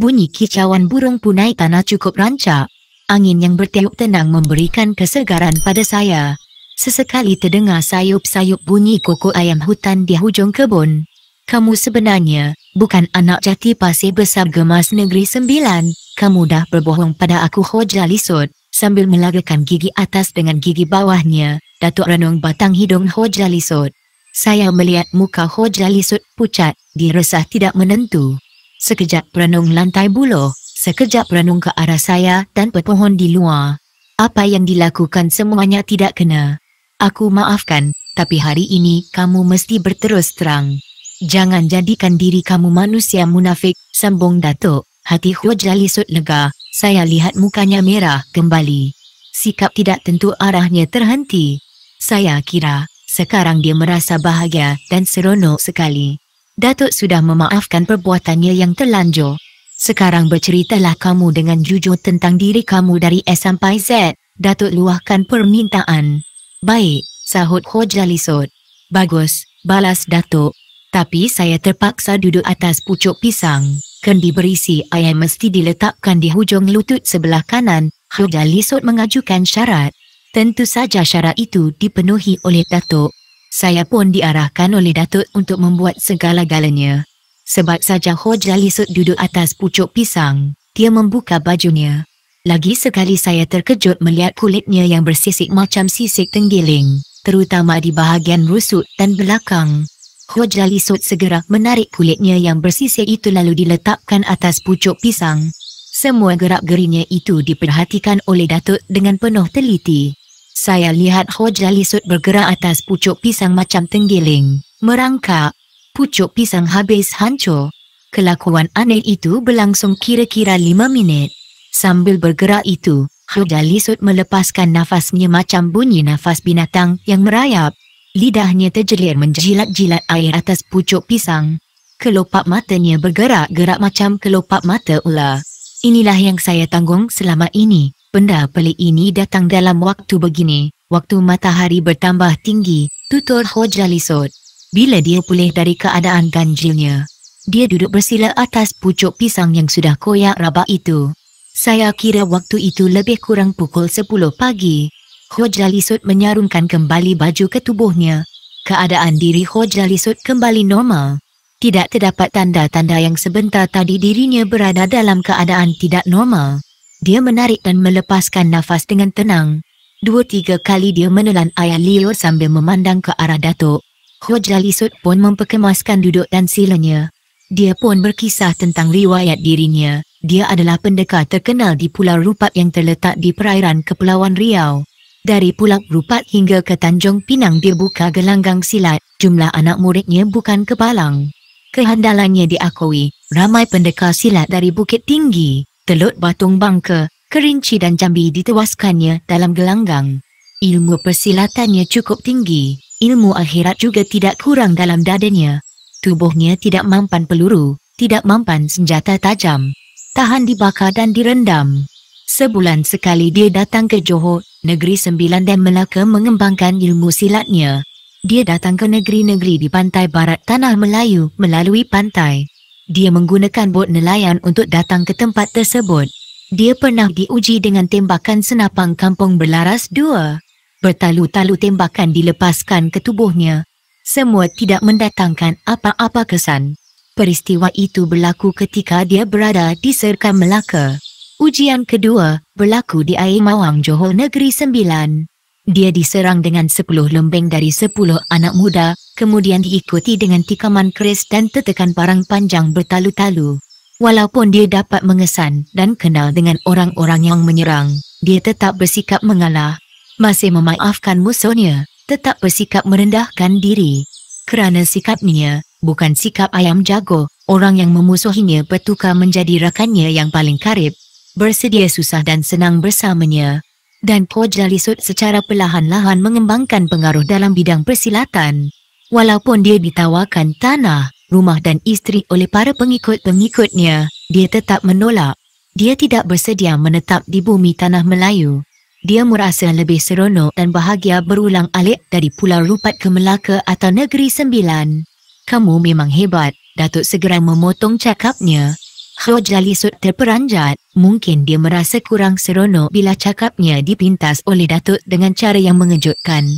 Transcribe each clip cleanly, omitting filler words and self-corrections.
Bunyi kicauan burung punai tanah cukup rancak. Angin yang bertiup tenang memberikan kesegaran pada saya. Sesekali terdengar sayup-sayup bunyi koko ayam hutan di hujung kebun. Kamu sebenarnya bukan anak jati pasir besar gemas Negeri Sembilan. Kamu dah berbohong pada aku, Hoja Lisut. Sambil melagakan gigi atas dengan gigi bawahnya, Datuk renung batang hidung Hoja Lisut. Saya melihat muka Hoja Lisut pucat, diresah tidak menentu. Sekejap renung lantai buluh, sekejap renung ke arah saya dan pepohon di luar. Apa yang dilakukan semuanya tidak kena. Aku maafkan, tapi hari ini kamu mesti berterus terang. Jangan jadikan diri kamu manusia munafik, sambung Datuk. Hati Hoja Lisut lega, saya lihat mukanya merah kembali. Sikap tidak tentu arahnya terhenti. Saya kira sekarang dia merasa bahagia dan seronok sekali. Datuk sudah memaafkan perbuatannya yang terlanjur. Sekarang berceritalah kamu dengan jujur tentang diri kamu dari S sampai Z. Datuk luahkan permintaan. Baik, sahut Hoja Lisut. Bagus, balas Datuk. Tapi saya terpaksa duduk atas pucuk pisang. Kendi berisi ayam mesti diletakkan di hujung lutut sebelah kanan. Hoja Lisut mengajukan syarat. Tentu saja syarat itu dipenuhi oleh Datuk. Saya pun diarahkan oleh Datuk untuk membuat segala-galanya. Sebab saja Hoja Lisut duduk atas pucuk pisang, dia membuka bajunya. Lagi sekali saya terkejut melihat kulitnya yang bersisik macam sisik tenggiling, terutama di bahagian rusuk dan belakang. Hoja Lisut segera menarik kulitnya yang bersisik itu lalu diletakkan atas pucuk pisang. Semua gerak-gerinya itu diperhatikan oleh Datuk dengan penuh teliti. Saya lihat Hoja Lisut bergerak atas pucuk pisang macam tenggiling, merangkak. Pucuk pisang habis hancur. Kelakuan aneh itu berlangsung kira-kira 5 minit. Sambil bergerak itu, Hoja Lisut melepaskan nafasnya macam bunyi nafas binatang yang merayap. Lidahnya terjelir menjilat-jilat air atas pucuk pisang. Kelopak matanya bergerak-gerak macam kelopak mata ular. Inilah yang saya tanggung selama ini. Benda pelik ini datang dalam waktu begini, waktu matahari bertambah tinggi, tutur Hoja Lisut. Bila dia pulih dari keadaan ganjilnya, dia duduk bersila atas pucuk pisang yang sudah koyak rabak itu. Saya kira waktu itu lebih kurang pukul 10 pagi. Hoja Lisut menyarungkan kembali baju ke tubuhnya. Keadaan diri Hoja Lisut kembali normal. Tidak terdapat tanda-tanda yang sebentar tadi dirinya berada dalam keadaan tidak normal. Dia menarik dan melepaskan nafas dengan tenang. 2-3 kali dia menelan air liur sambil memandang ke arah Datuk. Hoja Lisut pun memperkemaskan duduk dan silanya. Dia pun berkisah tentang riwayat dirinya. Dia adalah pendekar terkenal di Pulau Rupat yang terletak di perairan Kepulauan Riau. Dari Pulau Rupat hingga ke Tanjung Pinang dia buka gelanggang silat. Jumlah anak muridnya bukan kepalang. Kehandalannya diakui. Ramai pendekar silat dari Bukit Tinggi, Teluk Batung Bangka, Kerinci dan Jambi ditewaskannya dalam gelanggang. Ilmu persilatannya cukup tinggi. Ilmu akhirat juga tidak kurang dalam dadanya. Tubuhnya tidak mampan peluru, tidak mampan senjata tajam. Tahan dibakar dan direndam. Sebulan sekali dia datang ke Johor, Negeri Sembilan dan Melaka mengembangkan ilmu silatnya. Dia datang ke negeri-negeri di pantai barat Tanah Melayu melalui pantai. Dia menggunakan bot nelayan untuk datang ke tempat tersebut. Dia pernah diuji dengan tembakan senapang kampung berlaras 2. Bertalu-talu tembakan dilepaskan ke tubuhnya. Semua tidak mendatangkan apa-apa kesan. Peristiwa itu berlaku ketika dia berada di Serkan Melaka. Ujian kedua berlaku di air Mawang Johor Negeri Sembilan. Dia diserang dengan 10 lembing dari 10 anak muda, kemudian diikuti dengan tikaman keris dan tetekan parang panjang bertalu-talu. Walaupun dia dapat mengesan dan kenal dengan orang-orang yang menyerang, dia tetap bersikap mengalah. Masih memaafkan musuhnya, tetap bersikap merendahkan diri. Kerana sikapnya, bukan sikap ayam jago, orang yang memusuhinya bertukar menjadi rakannya yang paling karib. Bersedia susah dan senang bersamanya. Dan Hoja Lisut secara perlahan-lahan mengembangkan pengaruh dalam bidang persilatan. Walaupun dia ditawarkan tanah, rumah dan isteri oleh para pengikut-pengikutnya, dia tetap menolak. Dia tidak bersedia menetap di bumi Tanah Melayu. Dia merasa lebih seronok dan bahagia berulang-alik dari Pulau Rupat ke Melaka atau Negeri Sembilan. Kamu memang hebat, Datuk segera memotong cakapnya. Hoja Lisut terperanjat. Mungkin dia merasa kurang seronok bila cakapnya dipintas oleh Datuk dengan cara yang mengejutkan.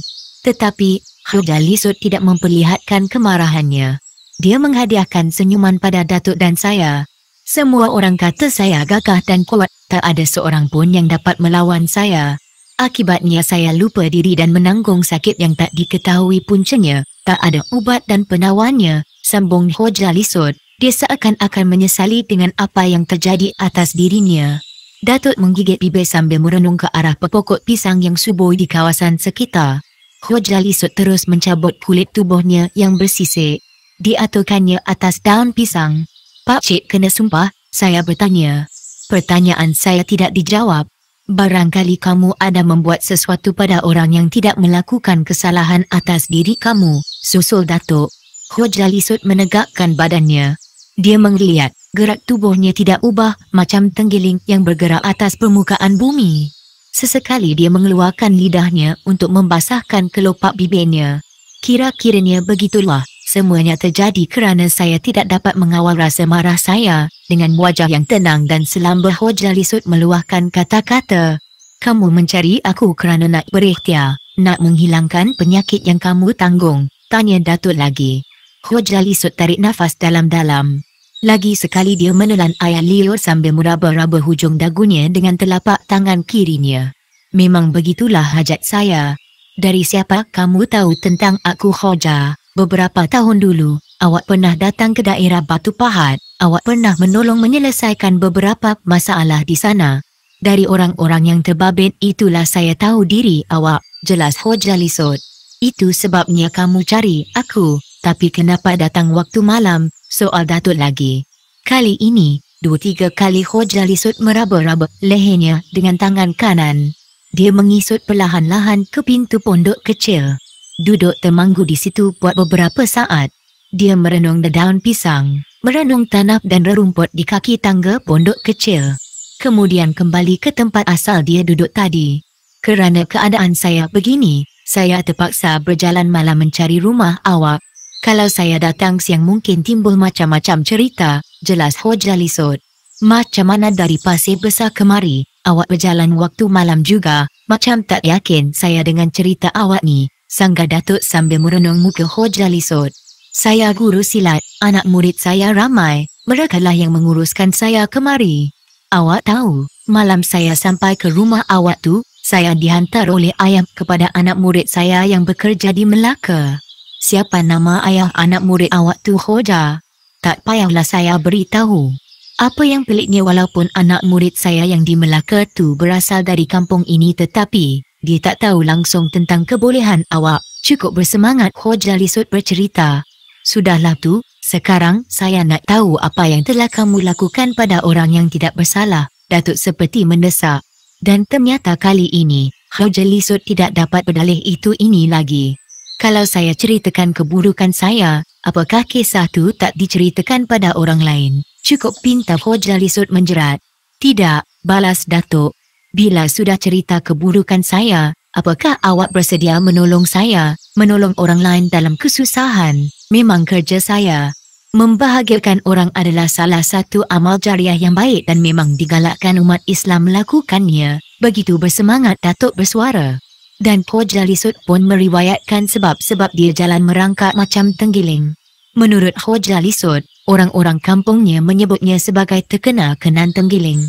Tetapi, Hoja Lisut tidak memperlihatkan kemarahannya. Dia menghadiahkan senyuman pada Datuk dan saya. Semua orang kata saya gagah dan kuat, tak ada seorang pun yang dapat melawan saya. Akibatnya saya lupa diri dan menanggung sakit yang tak diketahui puncanya. Tak ada ubat dan penawarnya, sambung Hoja Lisut. Dia seakan-akan menyesali dengan apa yang terjadi atas dirinya. Datuk menggigit bibir sambil merenung ke arah pokok pisang yang subur di kawasan sekitar. Hoja Lisut terus mencabut kulit tubuhnya yang bersisik. Diaturkannya atas daun pisang. "Pak Cik kena sumpah?" saya bertanya. Pertanyaan saya tidak dijawab. "Barangkali kamu ada membuat sesuatu pada orang yang tidak melakukan kesalahan atas diri kamu," susul Datuk. Hoja Lisut menegakkan badannya. Dia menggeliat. Gerak tubuhnya tidak ubah, macam tenggiling yang bergerak atas permukaan bumi. Sesekali dia mengeluarkan lidahnya untuk membasahkan kelopak bibirnya. Kira-kiranya begitulah. Semuanya terjadi kerana saya tidak dapat mengawal rasa marah saya. Dengan wajah yang tenang dan selamba Hoja Lisut meluahkan kata-kata. "Kamu mencari aku kerana nak berikhtiar, nak menghilangkan penyakit yang kamu tanggung?" tanya Datuk lagi. Hoja Lisut tarik nafas dalam-dalam. Lagi sekali dia menelan air liur sambil meraba-raba hujung dagunya dengan telapak tangan kirinya. "Memang begitulah hajat saya." "Dari siapa kamu tahu tentang aku, Hoja?" "Beberapa tahun dulu, awak pernah datang ke daerah Batu Pahat. Awak pernah menolong menyelesaikan beberapa masalah di sana. Dari orang-orang yang terbabit itulah saya tahu diri awak," jelas Hoja Lisut. "Itu sebabnya kamu cari aku. Tapi kenapa datang waktu malam?" soal Datuk lagi. Kali ini, 2-3 kali Hoja Lisut meraba-raba lehernya dengan tangan kanan. Dia mengisut perlahan-lahan ke pintu pondok kecil. Duduk termanggu di situ buat beberapa saat. Dia merenung daun pisang, merenung tanah dan rerumput di kaki tangga pondok kecil. Kemudian kembali ke tempat asal dia duduk tadi. "Kerana keadaan saya begini, saya terpaksa berjalan malam mencari rumah awak. Kalau saya datang siang mungkin timbul macam-macam cerita," jelas Hoja Lisut. "Macam mana dari Pasir Besar kemari, awak berjalan waktu malam juga? Macam tak yakin saya dengan cerita awak ni," sanggah Datuk sambil merenung muka Hoja Lisut. "Saya guru silat, anak murid saya ramai, merekalah yang menguruskan saya kemari. Awak tahu, malam saya sampai ke rumah awak tu, saya dihantar oleh ayah kepada anak murid saya yang bekerja di Melaka." "Siapa nama ayah anak murid awak tu, Hoja?" "Tak payahlah saya beritahu. Apa yang peliknya walaupun anak murid saya yang di Melaka tu berasal dari kampung ini tetapi dia tak tahu langsung tentang kebolehan awak." "Cukup bersemangat," Hoja Lisut bercerita. "Sudahlah tu, sekarang saya nak tahu apa yang telah kamu lakukan pada orang yang tidak bersalah," Datuk seperti mendesak. Dan ternyata kali ini, Hoja Lisut tidak dapat berdalih itu ini lagi. "Kalau saya ceritakan keburukan saya, apakah kisah tu tak diceritakan pada orang lain?" "Cukup," pinta Hoja Lisut menjerat. "Tidak," balas Datuk. "Bila sudah cerita keburukan saya, apakah awak bersedia menolong saya, menolong orang lain dalam kesusahan? Memang kerja saya. Membahagiakan orang adalah salah satu amal jariah yang baik dan memang digalakkan umat Islam melakukannya." Begitu bersemangat Datuk bersuara. Dan Hoja Lisut pun meriwayatkan sebab-sebab dia jalan merangkak macam tenggiling. Menurut Hoja Lisut, orang-orang kampungnya menyebutnya sebagai terkenal kenan tenggiling.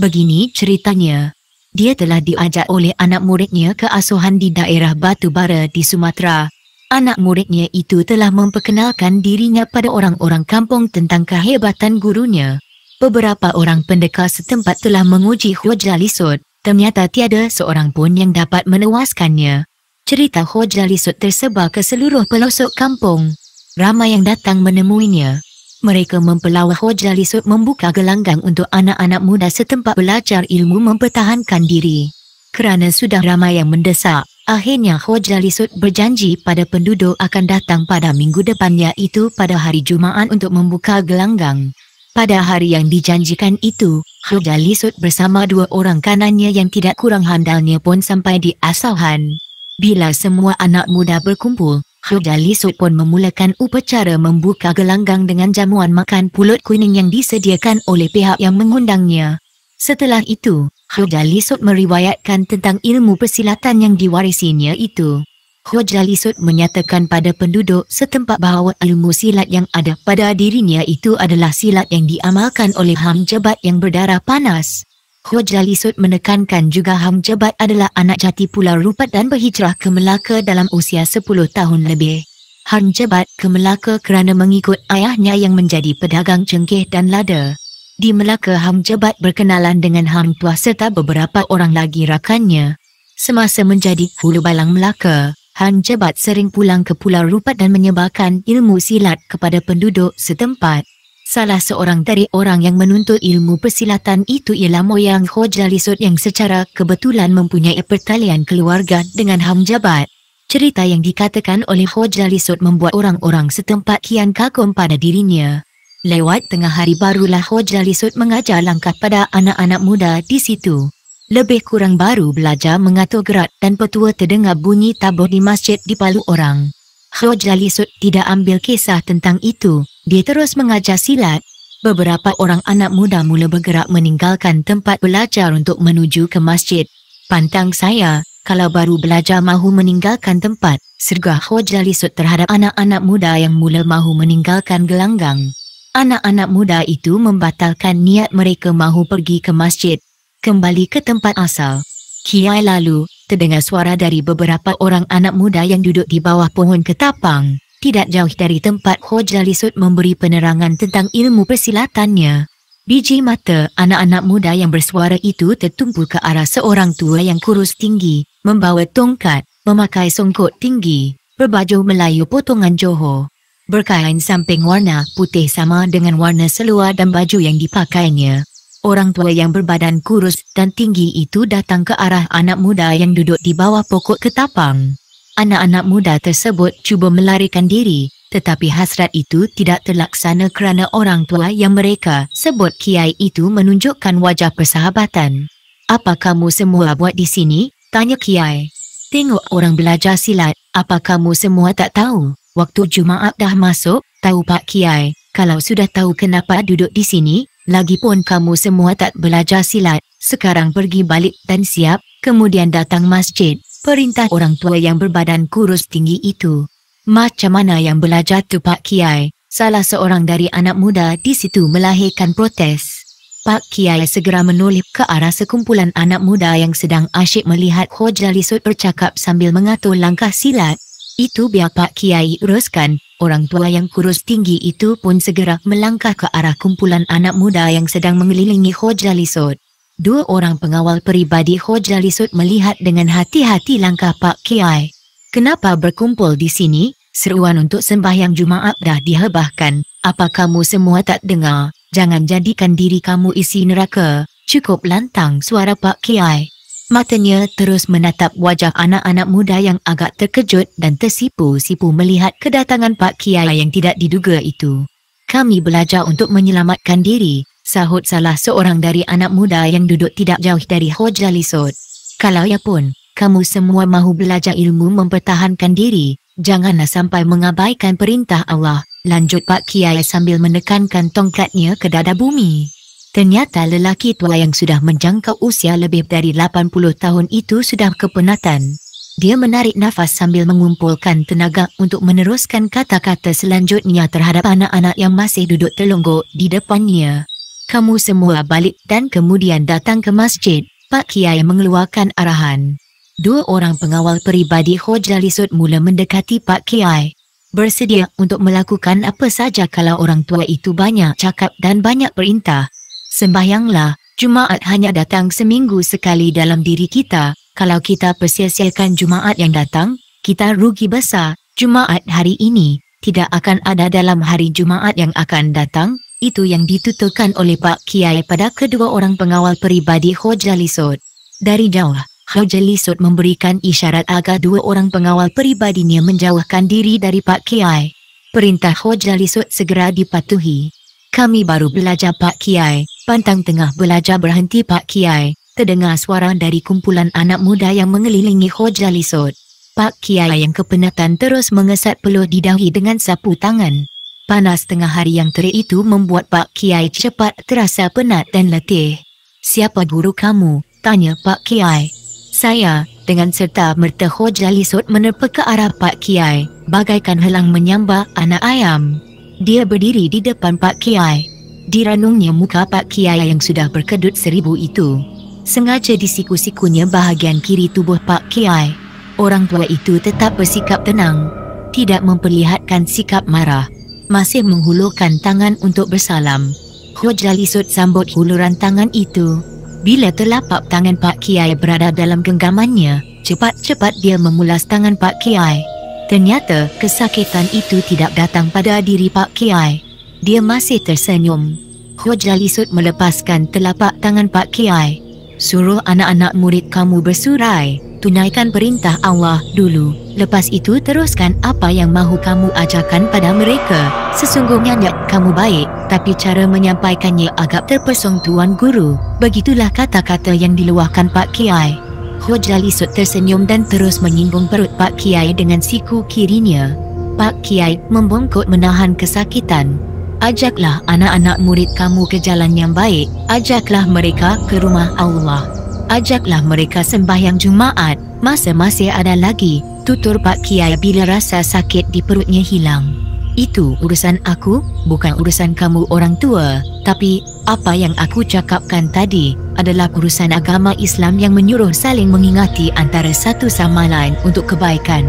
Begini ceritanya. Dia telah diajak oleh anak muridnya ke asuhan di daerah Batu Bara di Sumatera. Anak muridnya itu telah memperkenalkan dirinya pada orang-orang kampung tentang kehebatan gurunya. Beberapa orang pendekar setempat telah menguji Hoja Lisut. Ternyata tiada seorang pun yang dapat menewaskannya. Cerita Hoja Lisut tersebar ke seluruh pelosok kampung. Ramai yang datang menemuinya. Mereka mempelawa Hoja Lisut membuka gelanggang untuk anak-anak muda setempat belajar ilmu mempertahankan diri. Kerana sudah ramai yang mendesak, akhirnya Hoja Lisut berjanji pada penduduk akan datang pada minggu depannya itu pada hari Jumaat untuk membuka gelanggang. Pada hari yang dijanjikan itu, Hoja Lisut bersama 2 orang kanannya yang tidak kurang handalnya pun sampai di asuhan. Bila semua anak muda berkumpul, Hoja Lisut pun memulakan upacara membuka gelanggang dengan jamuan makan pulut kuning yang disediakan oleh pihak yang mengundangnya. Setelah itu, Hoja Lisut meriwayatkan tentang ilmu persilatan yang diwarisinya itu. Hoja Lisut menyatakan pada penduduk setempat bahawa ilmu silat yang ada pada dirinya itu adalah silat yang diamalkan oleh Hang Jebat yang berdarah panas. Hoja Lisut menekankan juga Hang Jebat adalah anak jati Pulau Rupat dan berhijrah ke Melaka dalam usia 10 tahun lebih. Hang Jebat ke Melaka kerana mengikut ayahnya yang menjadi pedagang cengkeh dan lada. Di Melaka, Hang Jebat berkenalan dengan Hang Tuah serta beberapa orang lagi rakannya. Semasa menjadi Hulu Balang Melaka, Hang Jebat sering pulang ke Pulau Rupat dan menyebarkan ilmu silat kepada penduduk setempat. Salah seorang dari orang yang menuntut ilmu persilatan itu ialah moyang Hoja Lisut yang secara kebetulan mempunyai pertalian keluarga dengan Hang Jebat. Cerita yang dikatakan oleh Hoja Lisut membuat orang-orang setempat kian kagum pada dirinya. Lewat tengah hari barulah Hoja Lisut mengajar langkah pada anak-anak muda di situ. Lebih kurang baru belajar mengatur gerak dan petua terdengar bunyi tabur di masjid di palu orang. Hoja Lisut tidak ambil kisah tentang itu. Dia terus mengajar silat. Beberapa orang anak muda mula bergerak meninggalkan tempat belajar untuk menuju ke masjid. Pantang saya, kalau baru belajar mahu meninggalkan tempat, sergah Hoja Lisut terhadap anak-anak muda yang mula mahu meninggalkan gelanggang. Anak-anak muda itu membatalkan niat mereka mahu pergi ke masjid. Kembali ke tempat asal. Kiai lalu, terdengar suara dari beberapa orang anak muda yang duduk di bawah pohon ketapang. Tidak jauh dari tempat Hoja Lisut memberi penerangan tentang ilmu persilatannya. Biji mata anak-anak muda yang bersuara itu tertumpu ke arah seorang tua yang kurus tinggi, membawa tongkat, memakai songkok tinggi, berbaju Melayu potongan Johor. Berkain samping warna putih sama dengan warna seluar dan baju yang dipakainya. Orang tua yang berbadan kurus dan tinggi itu datang ke arah anak muda yang duduk di bawah pokok ketapang. Anak-anak muda tersebut cuba melarikan diri, tetapi hasrat itu tidak terlaksana kerana orang tua yang mereka sebut kiai itu menunjukkan wajah persahabatan. "Apa kamu semua buat di sini?" tanya kiai. "Tengok orang belajar silat, apa kamu semua tak tahu? Waktu Jumaat dah masuk." "Tahu Pak Kiai, kalau sudah tahu kenapa duduk di sini? Lagipun kamu semua tak belajar silat, sekarang pergi balik dan siap, kemudian datang masjid," perintah orang tua yang berbadan kurus tinggi itu. "Macam mana yang belajar tu Pak Kiai?" salah seorang dari anak muda di situ melahirkan protes. Pak Kiai segera menoleh ke arah sekumpulan anak muda yang sedang asyik melihat Hoja Lisut bercakap sambil mengatur langkah silat. "Itu biar Pak Kiai uruskan." Orang tua yang kurus tinggi itu pun segera melangkah ke arah kumpulan anak muda yang sedang mengelilingi Hoja Lisut. Dua orang pengawal peribadi Hoja Lisut melihat dengan hati-hati langkah Pak Kiai. "Kenapa berkumpul di sini? Seruan untuk sembahyang Jumaat dah dihebahkan. Apa kamu semua tak dengar? Jangan jadikan diri kamu isi neraka." "Cukup," lantang suara Pak Kiai. Matanya terus menatap wajah anak-anak muda yang agak terkejut dan tersipu-sipu melihat kedatangan Pak Kiai yang tidak diduga itu. "Kami belajar untuk menyelamatkan diri," sahut salah seorang dari anak muda yang duduk tidak jauh dari Hoja Lisut. "Kalau ya pun, kamu semua mahu belajar ilmu mempertahankan diri, janganlah sampai mengabaikan perintah Allah," lanjut Pak Kiai sambil menekankan tongkatnya ke dada bumi. Ternyata lelaki tua yang sudah menjangkau usia lebih dari 80 tahun itu sudah kepenatan. Dia menarik nafas sambil mengumpulkan tenaga untuk meneruskan kata-kata selanjutnya terhadap anak-anak yang masih duduk terlonggok di depannya. "Kamu semua balik dan kemudian datang ke masjid," Pak Kiai mengeluarkan arahan. Dua orang pengawal peribadi Hoja Lisut mula mendekati Pak Kiai. Bersedia untuk melakukan apa saja kalau orang tua itu banyak cakap dan banyak perintah. "Sembahyanglah, Jumaat hanya datang seminggu sekali dalam diri kita. Kalau kita persia-siakan Jumaat yang datang, kita rugi besar. Jumaat hari ini tidak akan ada dalam hari Jumaat yang akan datang." Itu yang dituturkan oleh Pak Kiai pada kedua orang pengawal peribadi Hoja Lisut. Dari jauh, Hoja Lisut memberikan isyarat agar dua orang pengawal peribadinya menjauhkan diri dari Pak Kiai. Perintah Hoja Lisut segera dipatuhi. "Kami baru belajar Pak Kiai." Pantang tengah belajar berhenti Pak Kiai, terdengar suara dari kumpulan anak muda yang mengelilingi Hoja Lisut. Pak Kiai yang kepenatan terus mengesat peluh di dahi dengan sapu tangan. Panas tengah hari yang terik itu membuat Pak Kiai cepat terasa penat dan letih. "Siapa guru kamu?" tanya Pak Kiai. "Saya," dengan serta merta Khoja Lisut menerpa ke arah Pak Kiai, bagaikan helang menyambar anak ayam. Dia berdiri di depan Pak Kiai. Diranungnya muka Pak Kiai yang sudah berkedut 1000 itu. Sengaja disiku-sikunya bahagian kiri tubuh Pak Kiai. Orang tua itu tetap bersikap tenang, tidak memperlihatkan sikap marah, masih menghulurkan tangan untuk bersalam. Khoja Lisut sambut huluran tangan itu. Bila telapak tangan Pak Kiai berada dalam genggamannya, cepat-cepat dia memulas tangan Pak Kiai. Ternyata kesakitan itu tidak datang pada diri Pak Kiai. Dia masih tersenyum. Khoja Lisut melepaskan telapak tangan Pak Kiai. "Suruh anak-anak murid kamu bersurai. Tunaikan perintah Allah dulu. Lepas itu teruskan apa yang mahu kamu ajarkan pada mereka. Sesungguhnya niat kamu baik, tapi cara menyampaikannya agak terpesong Tuan Guru." Begitulah kata-kata yang diluahkan Pak Kiai. Khoja Lisut tersenyum dan terus menyinggung perut Pak Kiai dengan siku kirinya. Pak Kiai membongkok menahan kesakitan. "Ajaklah anak-anak murid kamu ke jalan yang baik. Ajaklah mereka ke rumah Allah. Ajaklah mereka sembahyang Jumaat. Masa masih ada lagi," tutur Pak Kiai bila rasa sakit di perutnya hilang. "Itu urusan aku, bukan urusan kamu orang tua. Tapi, apa yang aku cakapkan tadi adalah urusan agama Islam yang menyuruh saling mengingati antara satu sama lain untuk kebaikan."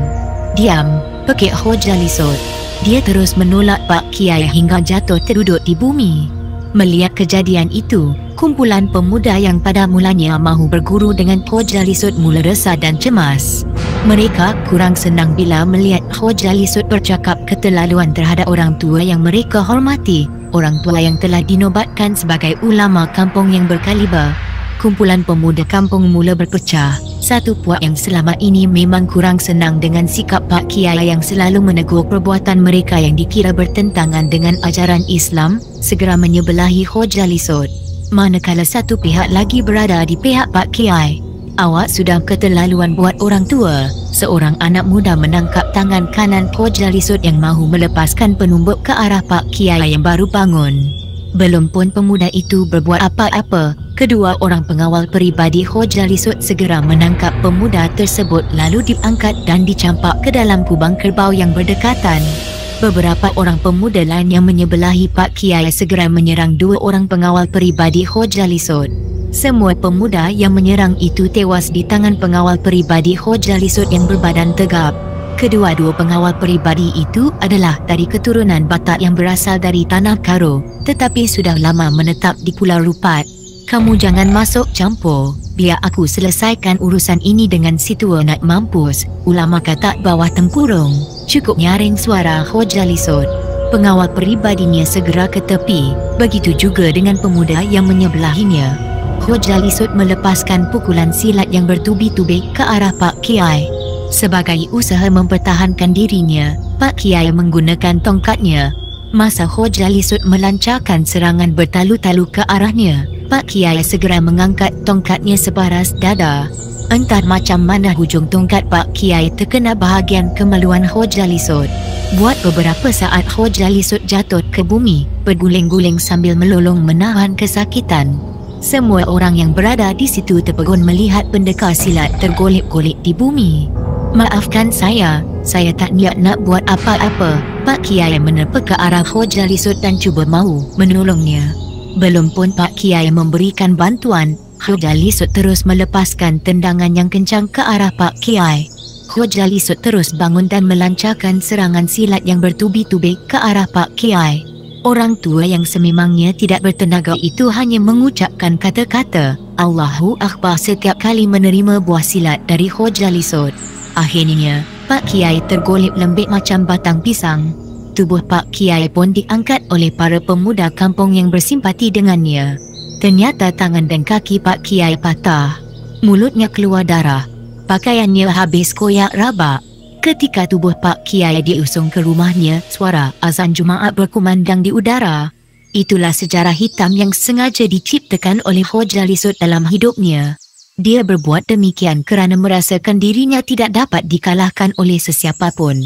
"Diam," pekik Khoja Lisut. Dia terus menolak Pak Kiai hingga jatuh terduduk di bumi. Melihat kejadian itu, kumpulan pemuda yang pada mulanya mahu berguru dengan Khoja Lisut mula resah dan cemas. Mereka kurang senang bila melihat Khoja Lisut bercakap keterlaluan terhadap orang tua yang mereka hormati, orang tua yang telah dinobatkan sebagai ulama kampung yang berkaliber. Kumpulan pemuda kampung mula berpecah. Satu puak yang selama ini memang kurang senang dengan sikap Pak Kiai yang selalu menegur perbuatan mereka yang dikira bertentangan dengan ajaran Islam, segera menyebelahi Khoja Lisut. Manakala satu pihak lagi berada di pihak Pak Kiai. "Awak sudah keterlaluan buat orang tua." Seorang anak muda menangkap tangan kanan Khoja Lisut yang mahu melepaskan penumbuk ke arah Pak Kiai yang baru bangun. Belum pun pemuda itu berbuat apa-apa, kedua orang pengawal peribadi Khoja Lisut segera menangkap pemuda tersebut lalu diangkat dan dicampak ke dalam kubang kerbau yang berdekatan. Beberapa orang pemuda lain yang menyebelahi Pak Kiai segera menyerang dua orang pengawal peribadi Khoja Lisut. Semua pemuda yang menyerang itu tewas di tangan pengawal peribadi Khoja Lisut yang berbadan tegap. Kedua-dua pengawal peribadi itu adalah dari keturunan Batak yang berasal dari Tanah Karo, tetapi sudah lama menetap di Pulau Rupat. "Kamu jangan masuk campur, biar aku selesaikan urusan ini dengan si tua nak mampus," ulama kata bawah tempurung. Cukup nyaring suara Khoja Lisut. Pengawal peribadinya segera ke tepi, begitu juga dengan pemuda yang menyebelahinya. Khoja Lisut melepaskan pukulan silat yang bertubi-tubi ke arah Pak Kiai. Sebagai usaha mempertahankan dirinya, Pak Kiai menggunakan tongkatnya. Masa Khoja Lisut melancarkan serangan bertalu-talu ke arahnya, Pak Kiai segera mengangkat tongkatnya separas dada. Entah macam mana hujung tongkat Pak Kiai terkena bahagian kemaluan Khoja Lisut. Buat beberapa saat Khoja Lisut jatuh ke bumi, berguling-guling sambil melolong menahan kesakitan. Semua orang yang berada di situ terpegun melihat pendekar silat tergolek-golek di bumi. "Maafkan saya tak niat nak buat apa-apa." Pak Kiai menerpa ke arah Khoja Lisut dan cuba mahu menolongnya. Belum pun Pak Kiai memberikan bantuan, Khoja Lisut terus melepaskan tendangan yang kencang ke arah Pak Kiai. Khoja Lisut terus bangun dan melancarkan serangan silat yang bertubi-tubi ke arah Pak Kiai. Orang tua yang sememangnya tidak bertenaga itu hanya mengucapkan kata-kata Allahu Akbar setiap kali menerima buah silat dari Khoja Lisut. Akhirnya, Pak Kiai tergolek lembik macam batang pisang. Tubuh Pak Kiai pun diangkat oleh para pemuda kampung yang bersimpati dengannya. Ternyata tangan dan kaki Pak Kiai patah. Mulutnya keluar darah. Pakaiannya habis koyak rabak. Ketika tubuh Pak Kiai diusung ke rumahnya, suara azan Jumaat berkumandang di udara. Itulah sejarah hitam yang sengaja diciptakan oleh Khoja Lisut dalam hidupnya. Dia berbuat demikian kerana merasakan dirinya tidak dapat dikalahkan oleh sesiapa pun.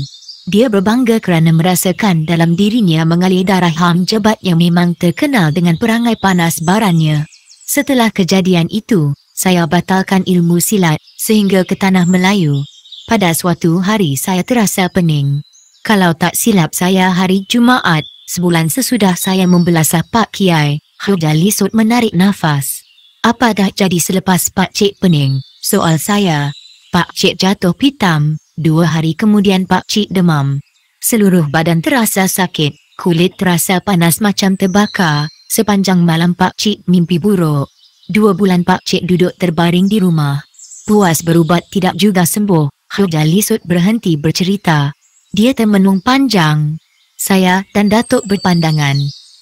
Dia berbangga kerana merasakan dalam dirinya mengalir darah Hang Jebat yang memang terkenal dengan perangai panas barannya. Setelah kejadian itu, saya batalkan ilmu silat sehingga ke Tanah Melayu. Pada suatu hari saya terasa pening. Kalau tak silap saya hari Jumaat, sebulan sesudah saya membelasah Pak Kiai. Hujali Sud menarik nafas. Apa dah jadi selepas Pak Cik pening? Soal saya. Pak Cik jatuh pitam. 2 hari kemudian Pak Cik demam. Seluruh badan terasa sakit. Kulit terasa panas macam terbakar. Sepanjang malam Pak Cik mimpi buruk. 2 bulan Pak Cik duduk terbaring di rumah. Puas berubat tidak juga sembuh. Hujali Sud berhenti bercerita. Dia termenung panjang. Saya dan Datuk berpandangan.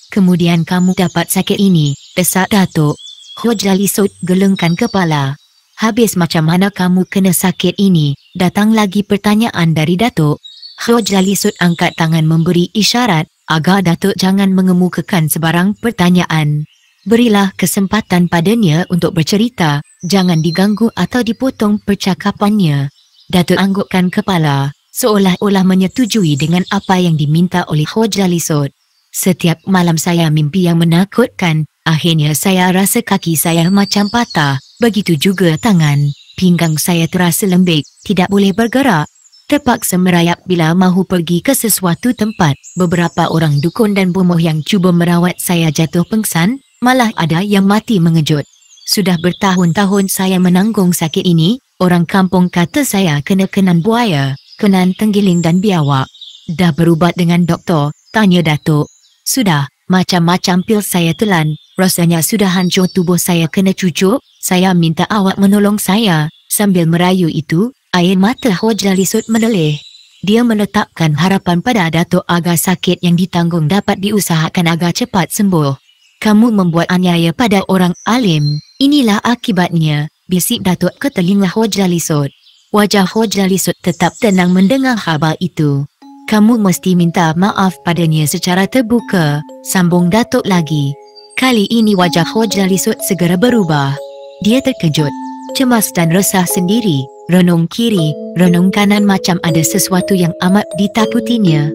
Kemudian kamu dapat sakit ini, desak Datuk. Hujali Sud gelengkan kepala. Habis macam mana kamu kena sakit ini? Datang lagi pertanyaan dari Datuk. Hujali Sud angkat tangan memberi isyarat agar Datuk jangan mengemukakan sebarang pertanyaan. Berilah kesempatan padanya untuk bercerita, jangan diganggu atau dipotong percakapannya. Datuk anggukkan kepala, seolah-olah menyetujui dengan apa yang diminta oleh Hujali Sud. Setiap malam saya mimpi yang menakutkan. Akhirnya saya rasa kaki saya macam patah, begitu juga tangan. Pinggang saya terasa lembik, tidak boleh bergerak. Terpaksa merayap bila mahu pergi ke sesuatu tempat. Beberapa orang dukun dan bomoh yang cuba merawat saya jatuh pengsan, malah ada yang mati mengejut. Sudah bertahun-tahun saya menanggung sakit ini. Orang kampung kata saya kena kenan buaya, kenan tenggiling dan biawak. Dah berubat dengan doktor? Tanya Datuk. Sudah, macam-macam pil saya telan. Rasanya sudah hancur tubuh saya kena cucuk. Saya minta awak menolong saya. Sambil merayu itu, air mata Hujali Sud menelih. Dia meletakkan harapan pada Datuk agar sakit yang ditanggung dapat diusahakan agar cepat sembuh. Kamu membuat aniaya pada orang alim. Inilah akibatnya, bisik Datuk ke telinga Hujali Sud. Wajah Hujali Sud tetap tenang mendengar khabar itu. Kamu mesti minta maaf padanya secara terbuka, sambung Datuk lagi. Kali ini wajah Hujali Sud segera berubah. Dia terkejut, cemas dan resah sendiri, renung kiri, renung kanan macam ada sesuatu yang amat ditakutinya.